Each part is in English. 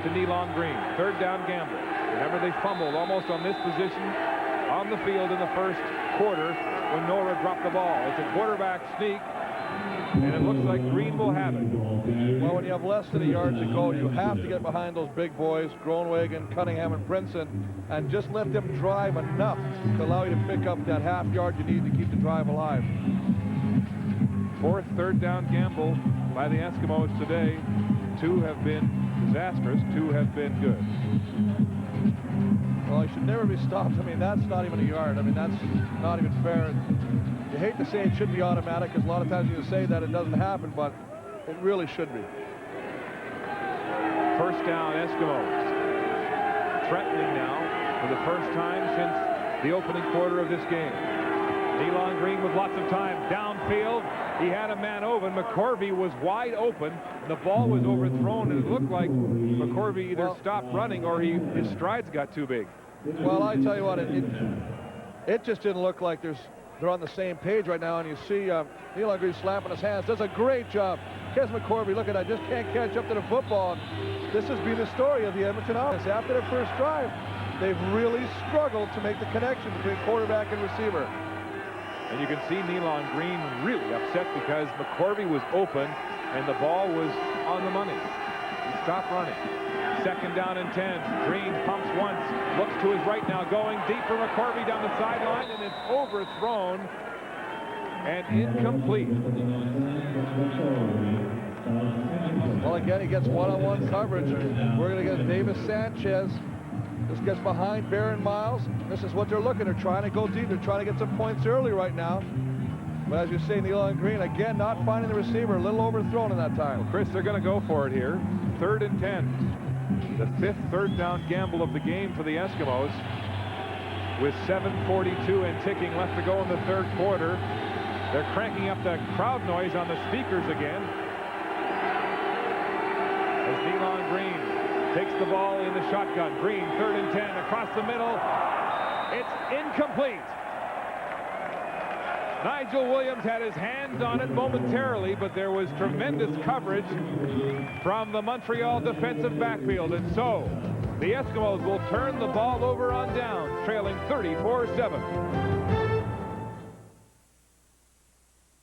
to Nealon Green. Third down gamble. Remember, they fumbled almost on this position on the field in the first quarter when Nora dropped the ball. It's a quarterback sneak, and it looks like Green will have it. Well, when you have less than a yard to go, you have to get behind those big boys, Groenewegen, Cunningham, and Brinson, and just let them drive enough to allow you to pick up that half yard you need to keep the drive alive. Fourth third down gamble by the Eskimos today. Two have been disastrous, two have been good. Well, he should never be stopped. I mean, that's not even a yard. I mean, that's not even fair. You hate to say it should be automatic, because a lot of times you say that it doesn't happen, but it really should be. First down, Eskimos. Threatening now for the first time since the opening quarter of this game. Nealon Green with lots of time downfield. He had a man open. McCorvey was wide open. The ball was overthrown, and it looked like McCorvey either stopped running or his strides got too big. Well, I tell you what, it just didn't look like they're on the same page right now, and you see Nealon Green slapping his hands. Does a great job. Kes McCorvey, look at that, just can't catch up to the football. And this has been the story of the Edmonton Alouettes. After their first drive, they've really struggled to make the connection between quarterback and receiver. And you can see Nealon Green really upset because McCorvey was open and the ball was on the money. He stopped running. Second down and 10. Green pumps once, looks to his right now, going deep for McCorvey down the sideline, and it's overthrown and incomplete. Well, again, he gets one-on-one coverage. We're going to get Davis Sanchez. This gets behind Barron Miles. This is what they're looking. They're trying to go deep. They're trying to get some points early right now. But as you say, Nealon Green, again, not finding the receiver. A little overthrown in that time. Well, Chris, they're going to go for it here. Third and 10. The fifth third down gamble of the game for the Eskimos. With 7:42 and ticking left to go in the third quarter. They're cranking up the crowd noise on the speakers again. As Nealon Green takes the ball in the shotgun. Green, third and 10, across the middle. It's incomplete. Nigel Williams had his hands on it momentarily, but there was tremendous coverage from the Montreal defensive backfield. And so, the Eskimos will turn the ball over on downs, trailing 34-7.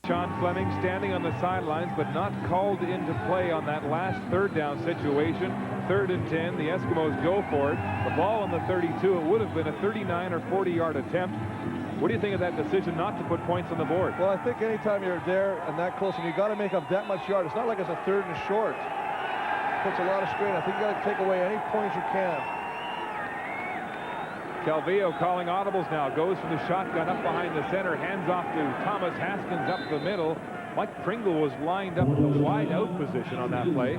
Sean Fleming standing on the sidelines, but not called into play on that last third down situation. Third and 10, the Eskimos go for it. The ball on the 32, it would have been a 39 or 40-yard attempt. What do you think of that decision not to put points on the board? Well, I think anytime you're there and that close, and you got to make up that much yard, it's not like it's a third and short. It puts a lot of strain. I think you got to take away any points you can. Calvillo calling audibles now. Goes from the shotgun up behind the center. Hands off to Thomas Haskins up the middle. Mike Pringle was lined up in the wide out position on that play.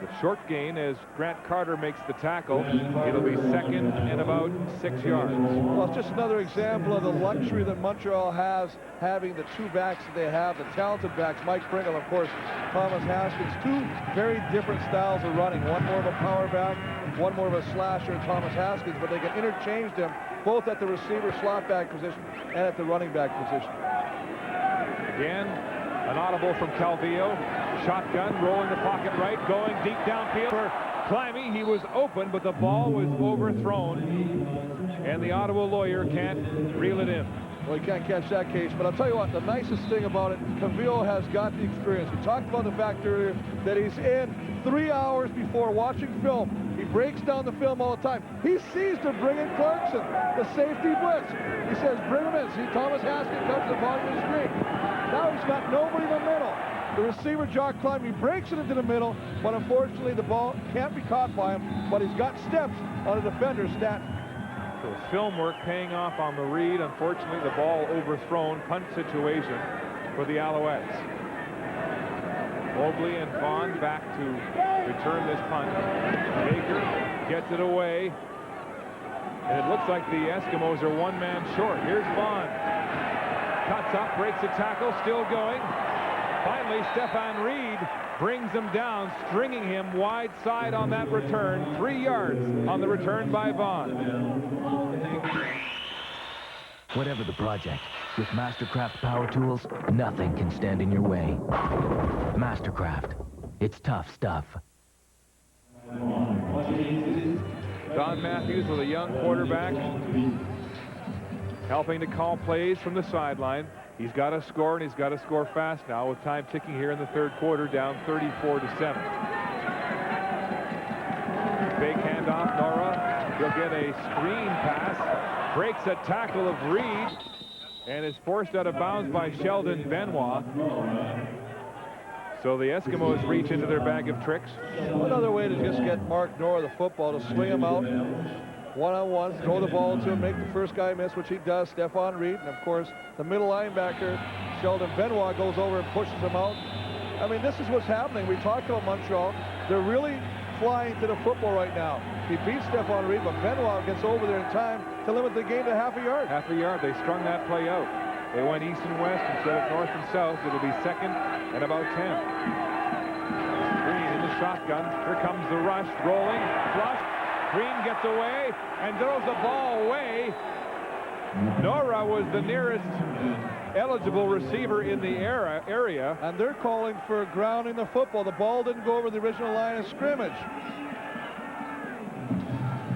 The short gain as Grant Carter makes the tackle. It'll be second and about 6 yards. Well, it's just another example of the luxury that Montreal has, having the two backs that they have, the talented backs, Mike Pringle, of course, Thomas Haskins. Two very different styles of running. One more of a power back, one more of a slasher, Thomas Haskins, but they can interchange them both at the receiver slot back position and at the running back position. Again, an audible from Calvillo. Shotgun, rolling the pocket right, going deep downfield for Climby. He was open, but the ball was overthrown, and the Ottawa lawyer can't reel it in. Well, he can't catch that case, but I'll tell you what, the nicest thing about it, Calvillo has got the experience. We talked about the fact earlier that he's in 3 hours before watching film. He breaks down the film all the time. He sees to bring in Clarkson, the safety blitz. He says, bring him in. See, Thomas Haskins comes to the bottom of the screen. Now he's got nobody in the middle. The receiver, Jock Climby, breaks it into the middle, but unfortunately the ball can't be caught by him, but he's got steps on the defender, Stanton. So film work paying off on the read. Unfortunately, the ball overthrown. Punt situation for the Alouettes. Mobley and Vaughn back to return this punt. Baker gets it away. And it looks like the Eskimos are one man short. Here's Vaughn. Cuts up, breaks the tackle, still going. Finally, Stefan Reed brings him down, stringing him wide side on that return. 3 yards on the return by Vaughn. Whatever the project, with Mastercraft power tools, nothing can stand in your way. Mastercraft. It's tough stuff. Matthews with a young quarterback, helping to call plays from the sideline. He's got to score, and he's got to score fast now with time ticking here in the third quarter, down 34-7. Fake handoff, Nora. He'll get a screen pass, breaks a tackle of Reed, and is forced out of bounds by Sheldon Benoit. So the Eskimos reach into their bag of tricks. Another way to just get Mark Nora the football, to swing him out one-on-one, throw the ball to him, make the first guy miss, which he does, Stephon Reed. And, of course, the middle linebacker, Sheldon Benoit, goes over and pushes him out. I mean, this is what's happening. We talked about Montreal. They're really flying to the football right now. He beats Stephon Reed, but Benoit gets over there in time to limit the game to half a yard. Half a yard. They strung that play out. They went east and west instead of north and south. It'll be second and about 10. Green in the shotgun. Here comes the rush. Rolling. Flush. Green gets away and throws the ball away. Nora was the nearest eligible receiver in the area. And they're calling for grounding the football. The ball didn't go over the original line of scrimmage.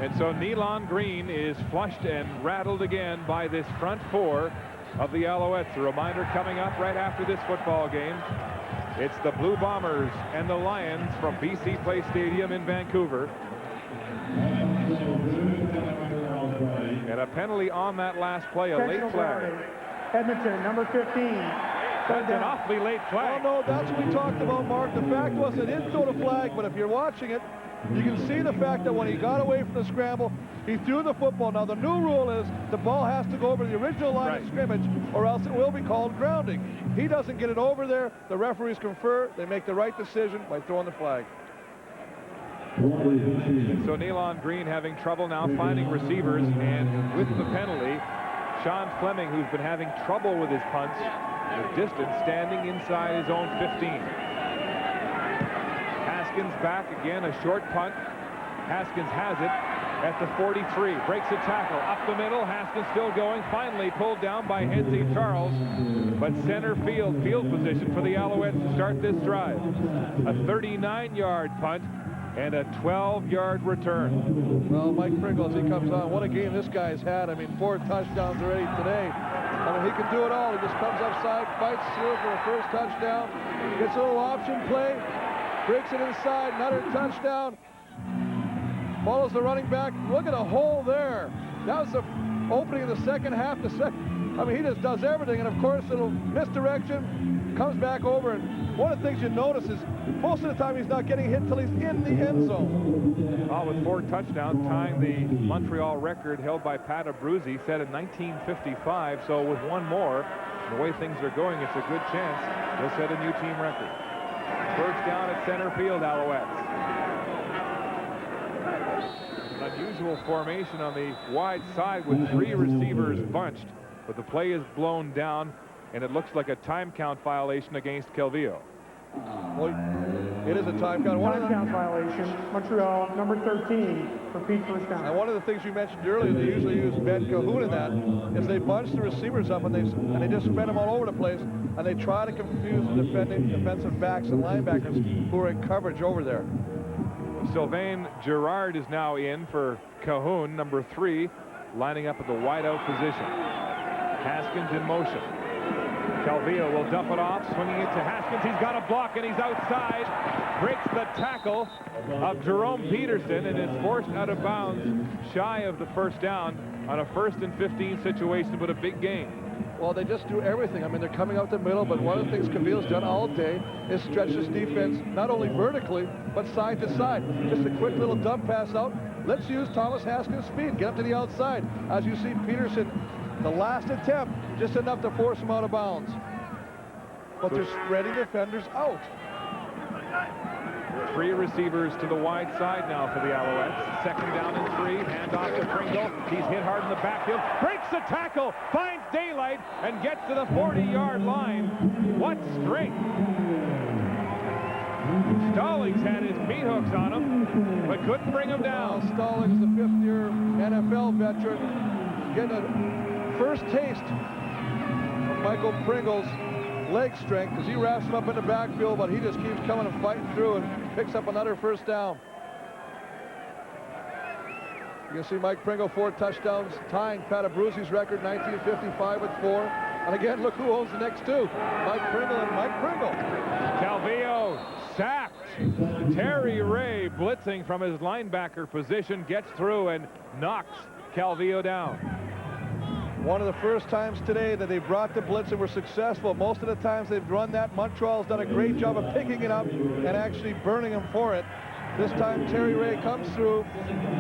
And so Nealon Green is flushed and rattled again by this front four of the Alouettes. A reminder coming up right after this football game. It's the Blue Bombers and the Lions from BC Place Stadium in Vancouver. And a penalty on that last play, a late flag. Edmonton, number 15. That's an awfully late flag. Oh, no, that's what we talked about, Mark. The fact was they didn't throw the flag, but if you're watching it, you can see the fact that when he got away from the scramble, he threw the football. Now, the new rule is the ball has to go over the original line of scrimmage, or else it will be called grounding. He doesn't get it over there. The referees confer. They make the right decision by throwing the flag. So Nealon Green having trouble now finding receivers, and with the penalty, Sean Fleming, who's been having trouble with his punts, the distance, standing inside his own 15. Haskins back again, a short punt. Haskins has it at the 43, breaks a tackle up the middle. Haskins still going, finally pulled down by Hensey Charles, but center field position for the Alouettes to start this drive. A 39-yard punt and a 12-yard return. Well, Mike Pringle, as he comes on, what a game this guy's had. I mean, 4 touchdowns already today. I mean, he can do it all. He just comes upside, fights through for a first touchdown, gets a little option play, breaks it inside, another touchdown, follows the running back. Look at a hole there. That was the opening of the second half. I mean, he just does everything, and of course, it'll misdirection, comes back over, and one of the things you notice is most of the time he's not getting hit until he's in the end zone. Well, with 4 touchdowns, tying the Montreal record held by Pat Abruzzi, set in 1955. So with one more, the way things are going, it's a good chance he'll set a new team record. First down at center field, Alouettes. An unusual formation on the wide side with 3 receivers bunched, but the play is blown down, and it looks like a time count violation against Calvillo. Well, it is a time count. Time count violation. Montreal, number 13, repeat first down. And one of the things you mentioned earlier, they usually use Ben Cahoon in that, is they bunch the receivers up and they just spread them all over the place, and they try to confuse the defensive backs and linebackers who are in coverage over there. Sylvain Girard is now in for Cahoon, number 3, lining up at the wideout position. Haskins in motion. Calvillo will dump it off, swinging it to Haskins. He's got a block, and he's outside. Breaks the tackle of Jerome Peterson and is forced out of bounds shy of the first down on a 1st and 15 situation, but a big gain. Well, they just do everything. I mean, they're coming out the middle, but one of the things Calvillo's done all day is stretch this defense not only vertically, but side to side. Just a quick little dump pass out. Let's use Thomas Haskins' speed. Get up to the outside. As you see, Peterson, the last attempt, just enough to force him out of bounds. But they're spreading defenders out. 3 receivers to the wide side now for the Alouettes. Second down and 3. Hand off to Pringle. He's hit hard in the backfield. Breaks the tackle. Finds daylight and gets to the 40-yard line. What strength. Stallings had his meat hooks on him, but couldn't bring him down. Well, Stallings, the 5th-year NFL veteran, getting a first taste of Michael Pringle's leg strength as he wraps him up in the backfield, but he just keeps coming and fighting through and picks up another first down. You can see Mike Pringle 4 touchdowns, tying Pat Abruzzi's record, 1955 with 4. And again, look who owns the next 2. Mike Pringle and Mike Pringle. Calvillo sacked. Terry Ray blitzing from his linebacker position, gets through and knocks Calvillo down. One of the first times today that they brought the blitz and were successful. Most of the times they've run that, Montreal's done a great job of picking it up and actually burning them for it. This time Terry Ray comes through,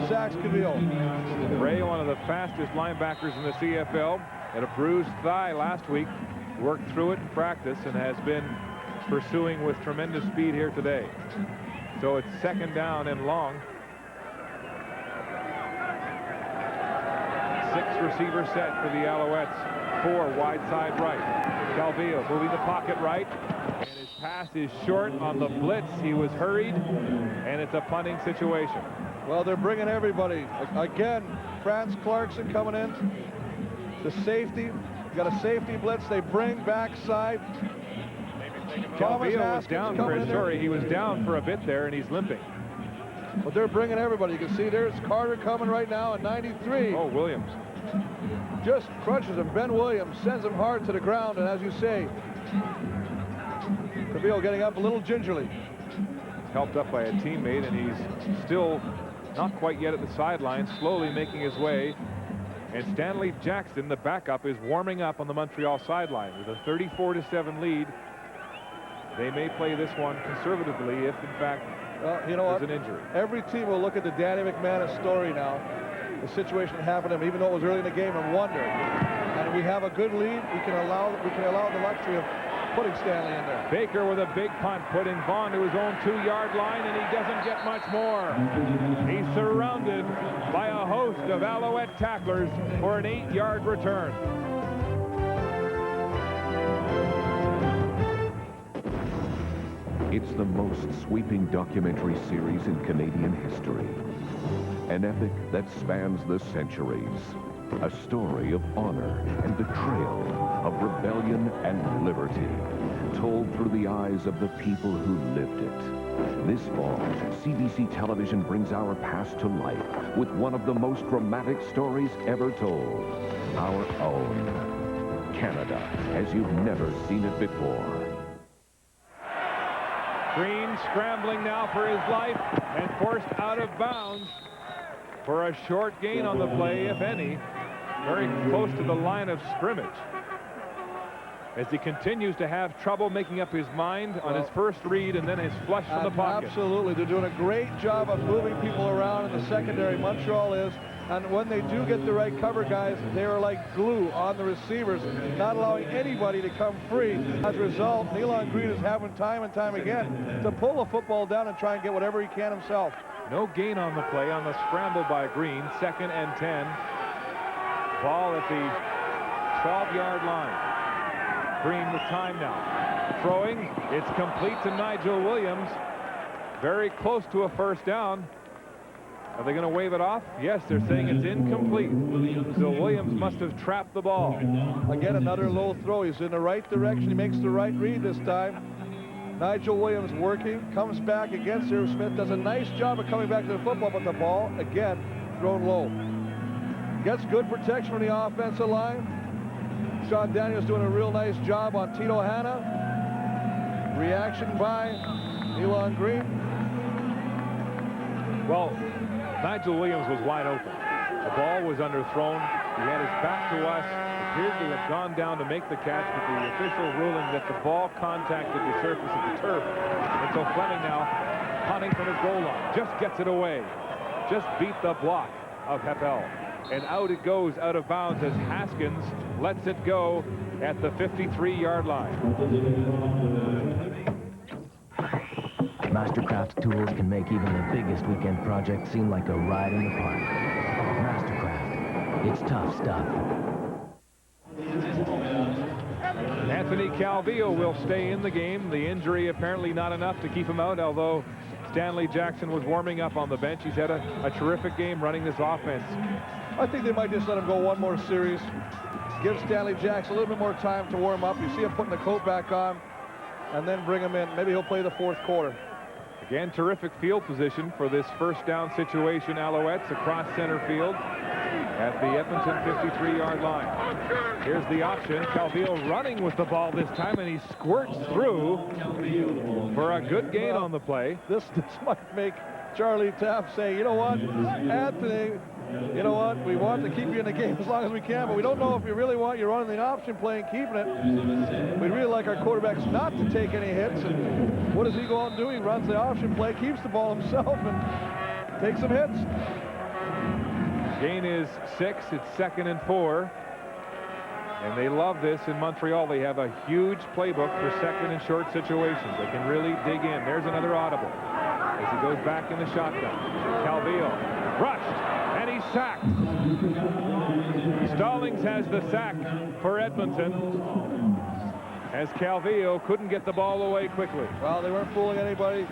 sacks Calvillo. Ray, one of the fastest linebackers in the CFL, had a bruised thigh last week, worked through it in practice, and has been pursuing with tremendous speed here today. So it's 2nd down and long. 6 receiver set for the Alouettes. 4 wide side right. Calvillo moving the pocket right. And his pass is short on the blitz. He was hurried, and it's a punting situation. Well, they're bringing everybody. Again, Franz Clarkson coming in. The safety. Got a safety blitz. They bring backside. Calvillo was down for he was down for a bit there, and he's limping. But they're bringing everybody. You can see there's Carter coming right now at 93. Oh, Williams. Just crunches him. Ben Williams sends him hard to the ground, and as you say, Calvillo getting up a little gingerly. Helped up by a teammate, and he's still not quite yet at the sideline, slowly making his way. And Stanley Jackson, the backup, is warming up on the Montreal sideline with a 34-7 lead. They may play this one conservatively if, in fact, you know what? there's an injury. Every team will look at the Danny McManus story now, the situation that happened to him, even though it was early in the game, and wonder. And we have a good lead. We can allow the luxury of putting Stanley in there. Baker with a big punt, putting Vaughn to his own 2-yard line, and he doesn't get much more. He's surrounded by a host of Alouette tacklers for an 8-yard return. It's the most sweeping documentary series in Canadian history. An epic that spans the centuries. A story of honor and betrayal, of rebellion and liberty, told through the eyes of the people who lived it. This fall, CBC Television brings our past to life with one of the most dramatic stories ever told. Our own. Canada, as you've never seen it before. Green scrambling now for his life and forced out of bounds for a short gain on the play, if any, very close to the line of scrimmage. As he continues to have trouble making up his mind on his first read and then his flush from the pocket. Absolutely. They're doing a great job of moving people around in the secondary. Montreal is. And when they do get the right cover guys, they are like glue on the receivers, not allowing anybody to come free. As a result, Nealon Green is having time and time again to pull the football down and try and get whatever he can himself. No gain on the play on the scramble by Green. 2nd and 10. Ball at the 12-yard line. Green with time now. Throwing. It's complete to Nigel Williams. Very close to a first down. Are they going to wave it off? Yes, they're saying it's incomplete. So Williams must have trapped the ball. Again, another low throw. He's in the right direction. He makes the right read this time. Nigel Williams working, comes back against Irv Smith, does a nice job of coming back to the football, but the ball, again, thrown low. Gets good protection from the offensive line. Sean Daniels doing a real nice job on Tito Hanna. Reaction by Nealon Green. Well, Nigel Williams was wide open. The ball was underthrown. He had his back to us. Appeared to have gone down to make the catch, but the official ruling that the ball contacted the surface of the turf. And so Fleming now punting from his goal line. Just gets it away. Just beat the block of Heppel. And out it goes out of bounds as Haskins lets it go at the 53-yard line. Mastercraft tools can make even the biggest weekend project seem like a ride in the park. Mastercraft. It's tough stuff. Anthony Calvillo will stay in the game. The injury apparently not enough to keep him out, although Stanley Jackson was warming up on the bench. He's had a terrific game running this offense. I think they might just let him go one more series. Give Stanley Jackson a little bit more time to warm up. You see him putting the coat back on and then bring him in. Maybe he'll play the fourth quarter. Again, terrific field position for this first down situation. Alouettes across center field at the Edmonton 53-yard line. Here's the option. Calvillo running with the ball this time, and he squirts through for a good gain on the play. This might make Charlie Taft say, you know what, Anthony, you know what, we want to keep you in the game as long as we can, but we don't know if we really want you running the option play and keeping it. We'd really like our quarterbacks not to take any hits. And what does he go out and do? He runs the option play, keeps the ball himself, and takes some hits. Gain is 6. It's 2nd and 4. And they love this in Montreal. They have a huge playbook for second and short situations. They can really dig in. There's another audible as he goes back in the shotgun. Calvillo rushed, and he's sacked. Stallings has the sack for Edmonton as Calvillo couldn't get the ball away quickly. Well, they weren't fooling anybody.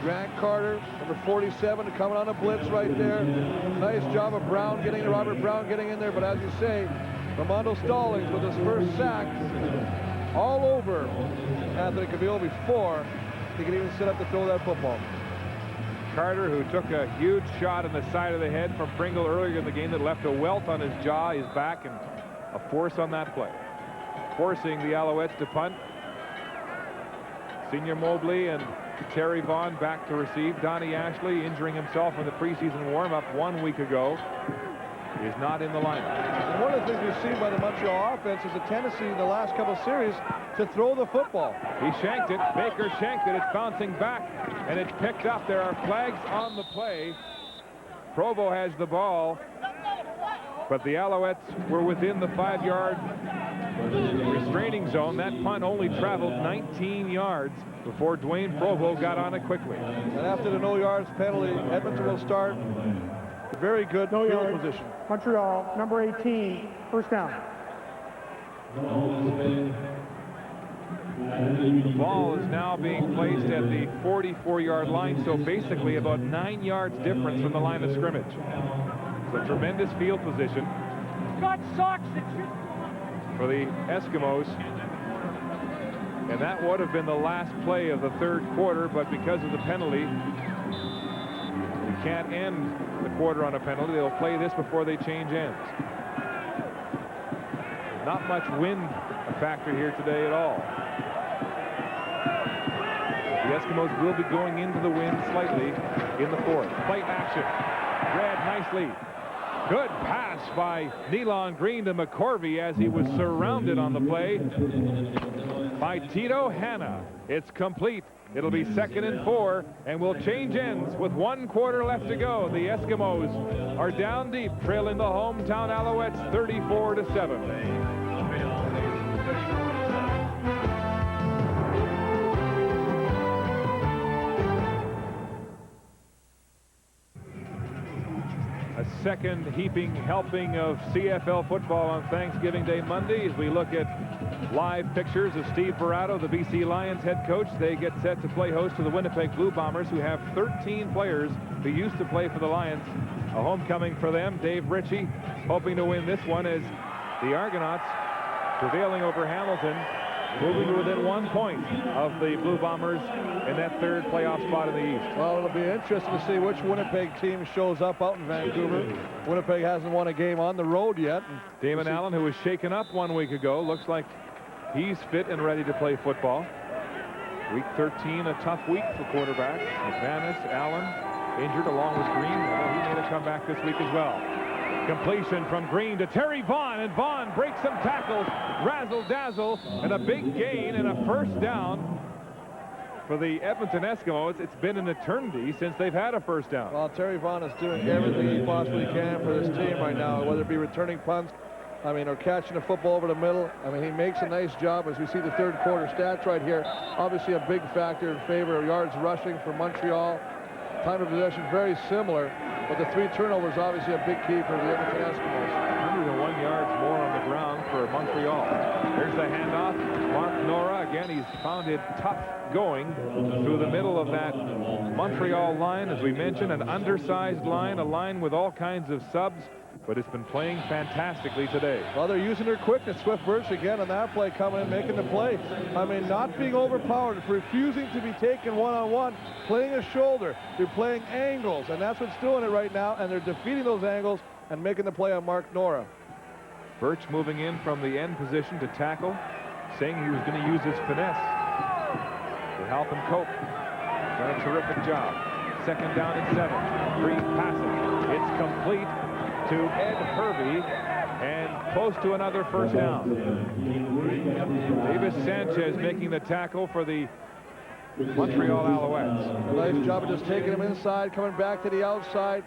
Grant Carter, number 47, coming on a blitz right there. Nice job of Brown Robert Brown getting in there, but as you say, Ramondo Stallings with his first sack all over Anthony Calvillo before he could even sit up to throw that football. Carter, who took a huge shot in the side of the head from Pringle earlier in the game that left a welt on his jaw, his back, and a force on that play. Forcing the Alouettes to punt. Senior Mobley and Terry Vaughn back to receive. Donnie Ashley, injuring himself in the preseason warm-up 1 week ago, is not in the lineup. And one of the things we've seen by the Montreal offense is a tendency in the last couple of series to throw the football. He shanked it. Baker shanked it. It's bouncing back, and it's picked up. There are flags on the play. Provo has the ball, but the Alouettes were within the 5-yard restraining zone. That punt only traveled 19 yards before Dwayne Provo got on it quickly. And after the no yards penalty, Edmonton will start very good No field yards. position. Montreal, number 18, first down. The ball is now being placed at the 44-yard line, so basically about 9 yards difference from the line of scrimmage. It's a tremendous field position for the Eskimos. And that would have been the last play of the third quarter, but because of the penalty, you can't end the quarter on a penalty. They'll play this before they change ends. Not much wind a factor here today at all. The Eskimos will be going into the wind slightly in the fourth. Play action. Read nicely. Good pass by Nealon Green to McCorvey as he was surrounded on the play by Tito Hanna. It's complete. It'll be 2nd and 4, and we'll change ends with 1 quarter left to go. The Eskimos are down deep, trailing the hometown Alouettes 34-7. A second heaping helping of CFL football on Thanksgiving Day Monday as we look at live pictures of Steve Verrato, the BC Lions head coach. They get set to play host to the Winnipeg Blue Bombers, who have 13 players who used to play for the Lions. A homecoming for them. Dave Ritchie hoping to win this one as the Argonauts prevailing over Hamilton, moving to within 1 point of the Blue Bombers in that third playoff spot in the East. Well, it'll be interesting to see which Winnipeg team shows up out in Vancouver. Winnipeg hasn't won a game on the road yet. Damon Allen, who was shaken up 1 week ago, looks like he's fit and ready to play football. Week 13, a tough week for quarterbacks. McManus, Allen, injured along with Green. Well, he made a comeback this week as well. Completion from Green to Terry Vaughn, and Vaughn breaks some tackles, razzle-dazzle, and a big gain and a first down for the Edmonton Eskimos. It's been an eternity since they've had a first down. Well, Terry Vaughn is doing everything he possibly can for this team right now, whether it be returning punts, or catching the football over the middle. He makes a nice job as we see the third quarter stats right here. Obviously a big factor in favor of yards rushing for Montreal. Time of possession very similar, but the 3 turnovers obviously a big key for the Edmonton Eskimos. 101 yards more on the ground for Montreal. There's the handoff. Mark Nora, again, he's found it tough going through the middle of that Montreal line. As we mentioned, an undersized line, a line with all kinds of subs. but it's been playing fantastically today. Well, they're using their quickness. Swift Birch again on that play, coming in, making the play. I mean, not being overpowered, refusing to be taken one-on-one, playing a shoulder. They're playing angles, and that's what's doing it right now, and they're defeating those angles and making the play on Mark Nora. Birch moving in from the end position to tackle, saying he was going to use his finesse to help him cope. Done a terrific job. 2nd down and 7. Green passing. It's complete to Ed Hervey and close to another first down. Davis Sanchez making the tackle for the Montreal Alouettes. A nice job of just taking him inside, coming back to the outside,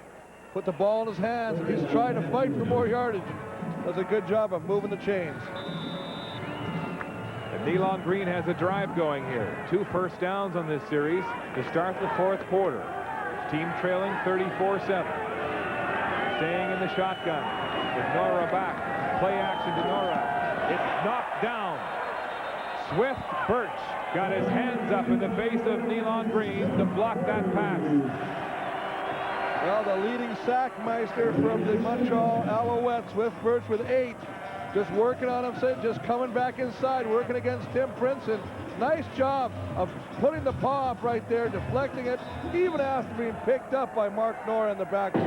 put the ball in his hands, and he's trying to fight for more yardage. Does a good job of moving the chains. And Nealon Green has a drive going here. 2 first downs on this series to start the 4th quarter. Team trailing 34-7. Staying in the shotgun with Nora back. Play action to Nora. It's knocked down. Swift Birch got his hands up in the face of Nealon Green to block that pass. Well, the leading sackmeister from the Montreal Alouettes, Swift Birch with 8. Just working on him, just coming back inside, working against Tim Princeton. Nice job of putting the paw up right there, deflecting it, even after being picked up by Mark Nora in the backfield.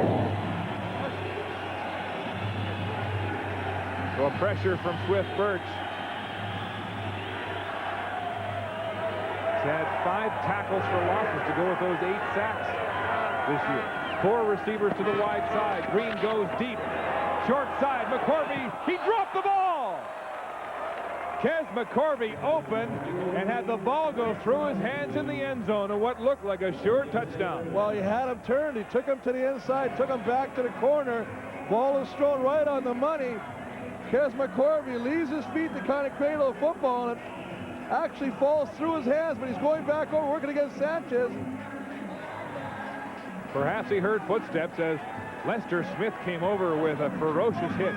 So pressure from Swift Birch. He's had 5 tackles for losses to go with those 8 sacks this year. 4 receivers to the wide side. Green goes deep. Short side, McCorvey, he dropped the ball! Kes McCorvey open and had the ball go through his hands in the end zone in what looked like a sure touchdown. Well, he had him turned. He took him to the inside, took him back to the corner. Ball is thrown right on the money. Kes McCorvey leaves his feet to kind of cradle the football, and it actually falls through his hands, but he's going back over, working against Sanchez. Perhaps he heard footsteps as Lester Smith came over with a ferocious hit.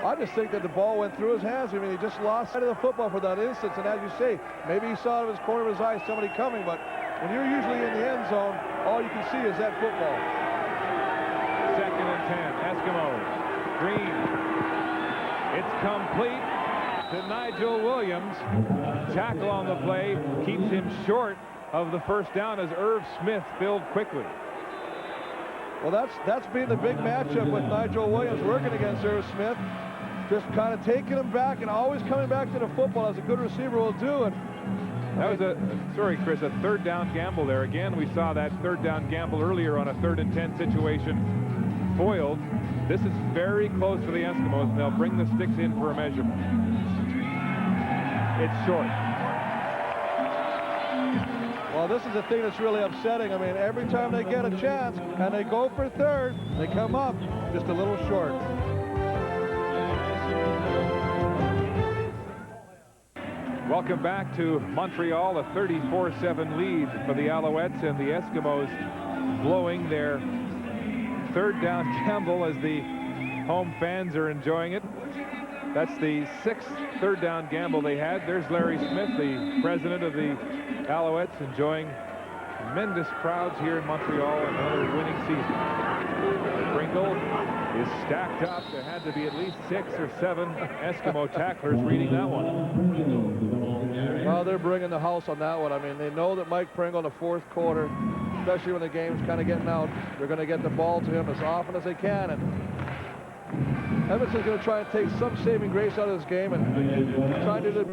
I just think that the ball went through his hands. I mean, he just lost sight of the football for that instance, and as you say, maybe he saw out of his corner of his eye somebody coming, but when you're usually in the end zone, all you can see is that football. 2nd and 10, Eskimos. Green. It's complete to Nigel Williams. Tackle on the play keeps him short of the first down as Irv Smith filled quickly. Well, that's been the big matchup with Nigel Williams working against Irv Smith. Just kind of taking him back and always coming back to the football as a good receiver will do. And that was sorry, Chris, a 3rd down gamble there. Again, we saw that 3rd down gamble earlier on a 3rd and 10 situation foiled. This is very close for the Eskimos, and they'll bring the sticks in for a measurement. It's short. Well, this is the thing that's really upsetting. I mean, every time they get a chance and they go for 3rd, they come up just a little short. Welcome back to Montreal, a 34-7 lead for the Alouettes, and the Eskimos blowing their 3rd down gamble as the home fans are enjoying it. That's the 6th 3rd down gamble they had. There's Larry Smith, the president of the Alouettes, enjoying tremendous crowds here in Montreal and another winning season. Pringle is stacked up. There had to be at least 6 or 7 Eskimo tacklers reading that one. Well, they're bringing the house on that one. I mean, they know that Mike Pringle in the 4th quarter, especially when the game's kind of getting out, they're going to get the ball to him as often as they can. And Edmonton's going to try and take some saving grace out of this game and trying to